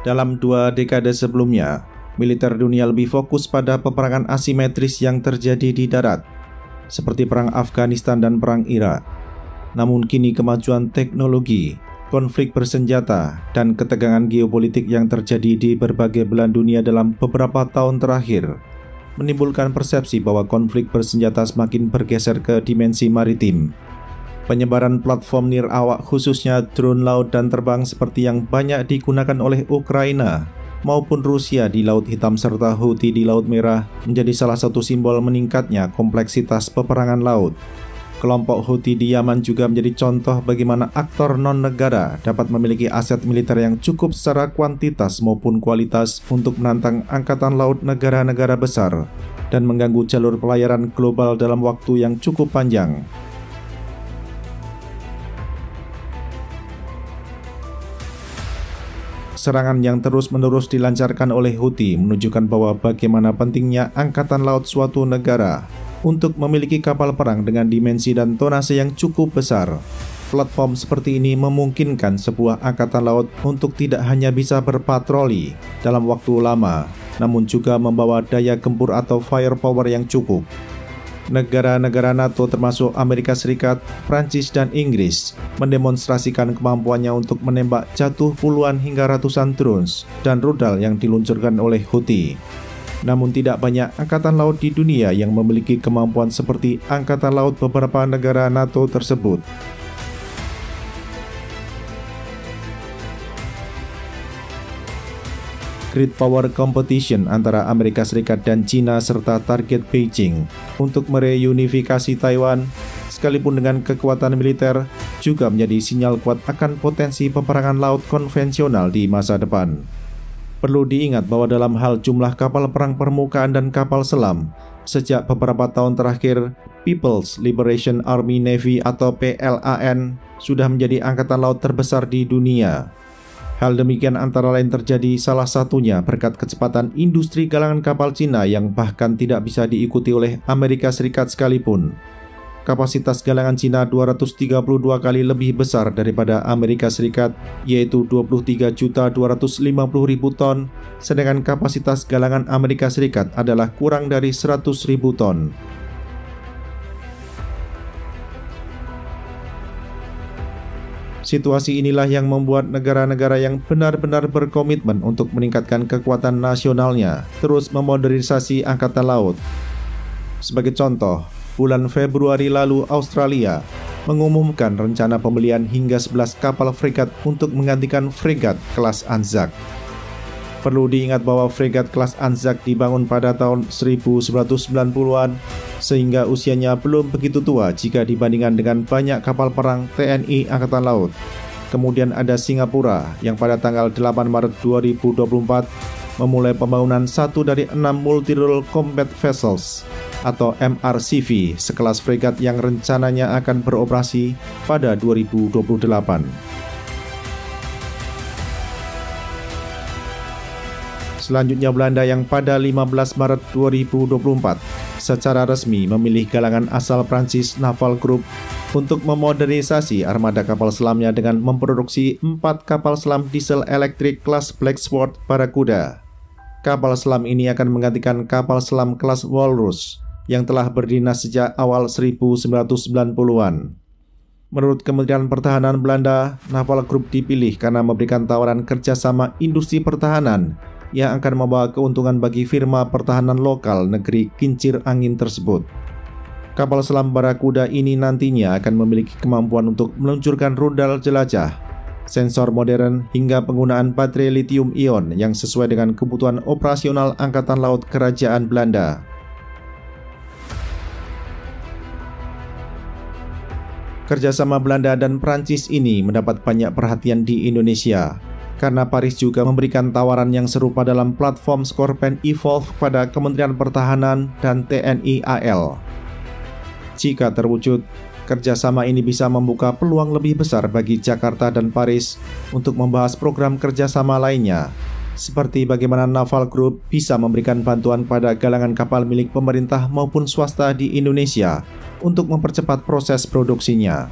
Dalam 2 dekade sebelumnya, militer dunia lebih fokus pada peperangan asimetris yang terjadi di darat, seperti Perang Afghanistan dan Perang Irak. Namun kini kemajuan teknologi, konflik bersenjata, dan ketegangan geopolitik yang terjadi di berbagai belahan dunia dalam beberapa tahun terakhir menimbulkan persepsi bahwa konflik bersenjata semakin bergeser ke dimensi maritim. Penyebaran platform nirawak khususnya drone laut dan terbang seperti yang banyak digunakan oleh Ukraina maupun Rusia di Laut Hitam serta Houthi di Laut Merah menjadi salah satu simbol meningkatnya kompleksitas peperangan laut. Kelompok Houthi di Yaman juga menjadi contoh bagaimana aktor non-negara dapat memiliki aset militer yang cukup secara kuantitas maupun kualitas untuk menantang angkatan laut negara-negara besar dan mengganggu jalur pelayaran global dalam waktu yang cukup panjang. Serangan yang terus-menerus dilancarkan oleh Houthi menunjukkan bahwa bagaimana pentingnya angkatan laut suatu negara untuk memiliki kapal perang dengan dimensi dan tonase yang cukup besar. Platform seperti ini memungkinkan sebuah angkatan laut untuk tidak hanya bisa berpatroli dalam waktu lama, namun juga membawa daya gempur atau firepower yang cukup. Negara-negara NATO termasuk Amerika Serikat, Prancis, dan Inggris mendemonstrasikan kemampuannya untuk menembak jatuh puluhan hingga ratusan drones dan rudal yang diluncurkan oleh Houthi. Namun tidak banyak angkatan laut di dunia yang memiliki kemampuan seperti angkatan laut beberapa negara NATO tersebut. Great Power Competition antara Amerika Serikat dan China serta target Beijing untuk mereunifikasi Taiwan, sekalipun dengan kekuatan militer, juga menjadi sinyal kuat akan potensi peperangan laut konvensional di masa depan. Perlu diingat bahwa dalam hal jumlah kapal perang permukaan dan kapal selam, sejak beberapa tahun terakhir, People's Liberation Army Navy atau PLAN sudah menjadi angkatan laut terbesar di dunia. Hal demikian antara lain terjadi salah satunya berkat kecepatan industri galangan kapal Cina yang bahkan tidak bisa diikuti oleh Amerika Serikat sekalipun. Kapasitas galangan Cina 232 kali lebih besar daripada Amerika Serikat, yaitu 23.250.000 ton, sedangkan kapasitas galangan Amerika Serikat adalah kurang dari 100.000 ton. Situasi inilah yang membuat negara-negara yang benar-benar berkomitmen untuk meningkatkan kekuatan nasionalnya terus memodernisasi angkatan laut. Sebagai contoh, bulan Februari lalu Australia mengumumkan rencana pembelian hingga 11 kapal fregat untuk menggantikan fregat kelas Anzac. Perlu diingat bahwa fregat kelas Anzac dibangun pada tahun 1990-an, sehingga usianya belum begitu tua jika dibandingkan dengan banyak kapal perang TNI Angkatan Laut. Kemudian ada Singapura yang pada tanggal 8 Maret 2024 memulai pembangunan satu dari 6 Multi-Role Combat Vessels atau MRCV sekelas fregat yang rencananya akan beroperasi pada 2028. Selanjutnya Belanda yang pada 15 Maret 2024 secara resmi memilih galangan asal Prancis Naval Group untuk memodernisasi armada kapal selamnya dengan memproduksi 4 kapal selam diesel elektrik kelas Black Sword Barracuda. Kapal selam ini akan menggantikan kapal selam kelas Walrus yang telah berdinas sejak awal 1990-an. Menurut Kementerian Pertahanan Belanda, Naval Group dipilih karena memberikan tawaran kerjasama industri pertahanan yang akan membawa keuntungan bagi firma pertahanan lokal negeri kincir angin tersebut. Kapal selam Barracuda ini nantinya akan memiliki kemampuan untuk meluncurkan rudal jelajah, sensor modern, hingga penggunaan baterai lithium-ion yang sesuai dengan kebutuhan operasional Angkatan Laut Kerajaan Belanda. Kerjasama Belanda dan Prancis ini mendapat banyak perhatian di Indonesia, karena Paris juga memberikan tawaran yang serupa dalam platform Scorpion Evolve pada Kementerian Pertahanan dan TNI AL. Jika terwujud, kerjasama ini bisa membuka peluang lebih besar bagi Jakarta dan Paris untuk membahas program kerjasama lainnya, seperti bagaimana Naval Group bisa memberikan bantuan pada galangan kapal milik pemerintah maupun swasta di Indonesia untuk mempercepat proses produksinya.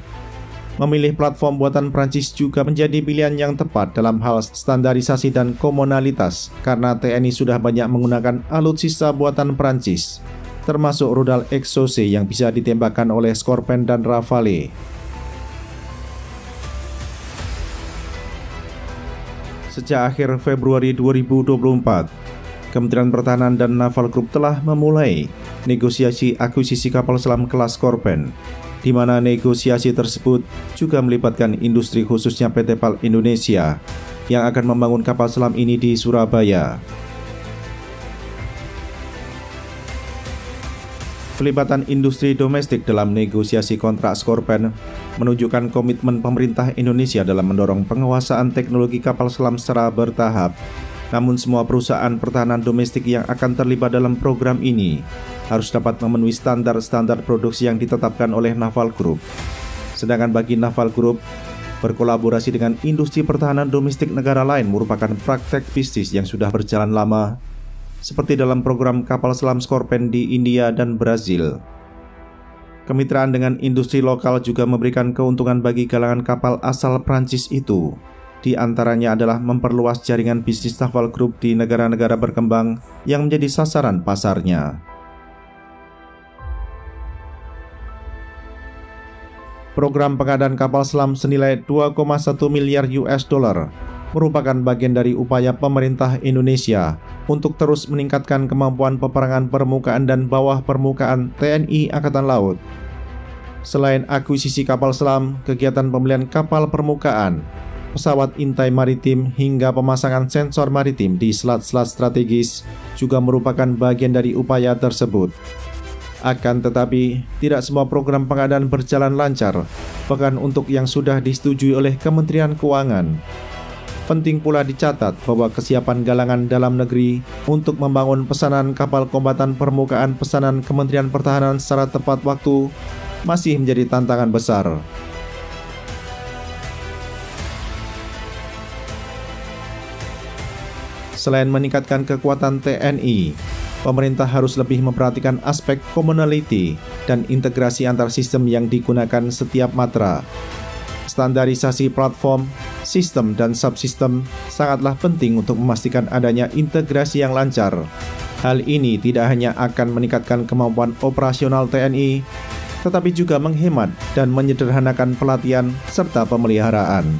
Memilih platform buatan Prancis juga menjadi pilihan yang tepat dalam hal standarisasi dan komunalitas karena TNI sudah banyak menggunakan alutsista buatan Prancis, termasuk rudal Exocet yang bisa ditembakkan oleh Scorpion dan Rafale. Sejak akhir Februari 2024, Kementerian Pertahanan dan Naval Group telah memulai negosiasi akuisisi kapal selam kelas Scorpion, di mana negosiasi tersebut juga melibatkan industri khususnya PT PAL Indonesia yang akan membangun kapal selam ini di Surabaya. Pelibatan industri domestik dalam negosiasi kontrak Scorpion menunjukkan komitmen pemerintah Indonesia dalam mendorong penguasaan teknologi kapal selam secara bertahap. Namun semua perusahaan pertahanan domestik yang akan terlibat dalam program ini harus dapat memenuhi standar-standar produksi yang ditetapkan oleh Naval Group. Sedangkan bagi Naval Group, berkolaborasi dengan industri pertahanan domestik negara lain merupakan praktek bisnis yang sudah berjalan lama, seperti dalam program kapal selam Scorpion di India dan Brazil. Kemitraan dengan industri lokal juga memberikan keuntungan bagi galangan kapal asal Prancis itu. Di antaranya adalah memperluas jaringan bisnis Naval Group di negara-negara berkembang yang menjadi sasaran pasarnya. Program pengadaan kapal selam senilai 2,1 miliar US dollar merupakan bagian dari upaya pemerintah Indonesia untuk terus meningkatkan kemampuan peperangan permukaan dan bawah permukaan TNI Angkatan Laut. Selain akuisisi kapal selam, kegiatan pembelian kapal permukaan, pesawat intai maritim hingga pemasangan sensor maritim di selat-selat strategis juga merupakan bagian dari upaya tersebut. Akan tetapi, tidak semua program pengadaan berjalan lancar, bahkan untuk yang sudah disetujui oleh Kementerian Keuangan. Penting pula dicatat bahwa kesiapan galangan dalam negeri untuk membangun pesanan kapal kombatan permukaan pesanan Kementerian Pertahanan secara tepat waktu masih menjadi tantangan besar. Selain meningkatkan kekuatan TNI, pemerintah harus lebih memperhatikan aspek commonality dan integrasi antar sistem yang digunakan setiap matra. Standarisasi platform, sistem, dan subsistem sangatlah penting untuk memastikan adanya integrasi yang lancar. Hal ini tidak hanya akan meningkatkan kemampuan operasional TNI, tetapi juga menghemat dan menyederhanakan pelatihan serta pemeliharaan.